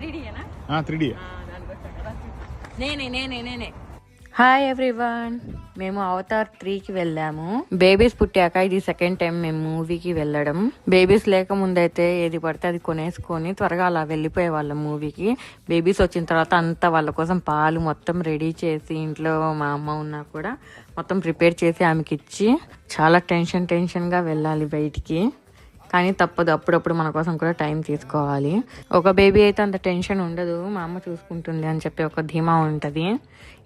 3D. నేనే hi everyone, మేము Avatar 3కి వెళ్ళాము. బేబీస్ పుట్టాక ఇది సెకండ్ టైం మేము మూవీకి వెళ్ళడం. బేబీస్ లేకముందైతే ఏది పడితే అది కొనేసుకొని త్వరగా అలా వెళ్ళిపోయే వాళ్ళం మూవీకి. బేబీస్ వచ్చిన తర్వాత అంతా వాళ్ళ కోసం పాలు మొత్తం రెడీ చేసి, ఇంట్లో మా అమ్మ ఉన్నా కూడా మొత్తం ప్రిపేర్ చేసి ఆమెకి ఇచ్చి, చాలా టెన్షన్గా వెళ్ళాలి బయటికి. కానీ తప్పదు, అప్పుడప్పుడు మన కోసం కూడా టైం తీసుకోవాలి. ఒక బేబీ అయితే అంత టెన్షన్ ఉండదు, మా అమ్మ చూసుకుంటుంది అని చెప్పి ఒక ధీమా ఉంటుంది.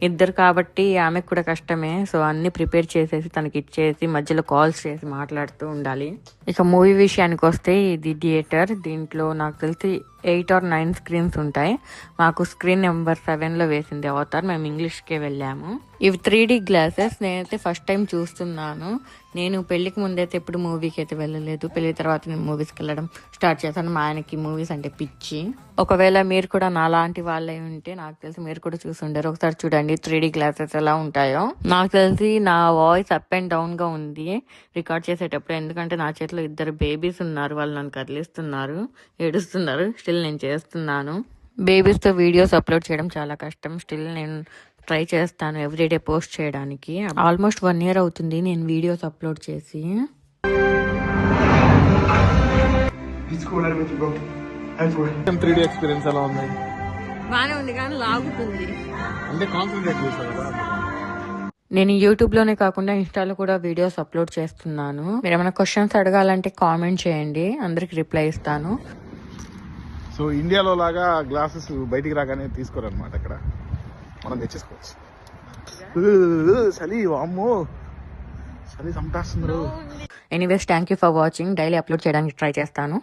ఇద్దరు కాబట్టి ఆమెకు కూడా కష్టమే. సో అన్ని ప్రిపేర్ చేసేసి తనకి ఇచ్చేసి మధ్యలో కాల్స్ చేసి మాట్లాడుతూ ఉండాలి. ఇక మూవీ విషయానికి వస్తే ఇది థియేటర్. దీంట్లో నాకు తెలిసి 8 or 9 స్క్రీన్స్ ఉంటాయి. మాకు స్క్రీన్ నెంబర్ 7లో వేసింది అవతార్. మేము ఇంగ్లీష్కే వెళ్ళాము. ఇవి 3D గ్లాసెస్. నేనైతే ఫస్ట్ టైం చూస్తున్నాను. నేను పెళ్లికి ముందైతే ఎప్పుడు మూవీకి అయితే వెళ్ళలేదు. పెళ్లి తర్వాత నేను మూవీస్కి వెళ్ళడం స్టార్ట్ చేశాను. మా ఆయనకి మూవీస్ అంటే పిచ్చి. ఒకవేళ మీరు కూడా నాలాంటి వాళ్ళే ఉంటే నాకు తెలిసి మీరు కూడా చూసుంటారు. ఒకసారి చూడండి 3D గ్లాసెస్ ఎలా ఉంటాయో. నాకు తెలిసి నా వాయిస్ అప్ అండ్ డౌన్ గా ఉంది రికార్డ్ చేసేటప్పుడు, ఎందుకంటే నా చేతిలో 2 బేబీస్ ఉన్నారు. వాళ్ళు నన్ను కదిలిస్తున్నారు, ఏడుస్తున్నారు. స్టిల్ నేను చేస్తున్నాను. బేబీస్తో వీడియోస్ అప్లోడ్ చేయడం చాలా కష్టం. స్టిల్ నేను ట్రై చేస్తాను ఎవ్రీడే పోస్ట్ చేయడానికి. ఆల్మోస్ట్ 1 year అవుతుంది నేను వీడియోస్ అప్లోడ్ చేసి. 3D ఎక్స్పీరియన్స్ ఎలా ఉంది? బానే ఉంది కానీ లాగుతుంది. అంటే కాన్సంట్రేట్ చేశారు కదా. నేను యూట్యూబ్లోనే కాకుండా ఇన్స్టాలో కూడా వీడియోస్ అప్లోడ్ చేస్తున్నాను. మీరు ఏమైనా క్వశ్చన్స్ అడగాలంటే కామెంట్ చేయండి, అందరికి రిప్లై ఇస్తాను. సో ఇండియాలో లాగా గ్లాసెస్ బయటికి రాగానే తీసుకోరన్నమాట. ఇక్కడ మనం తెచ్చేసుకోవచ్చు. చలి వామ్మో, చలి చంపేస్తున్నారు. Anyways, thank you for watching. Daily upload చేయడానికి ట్రై చేస్తాను.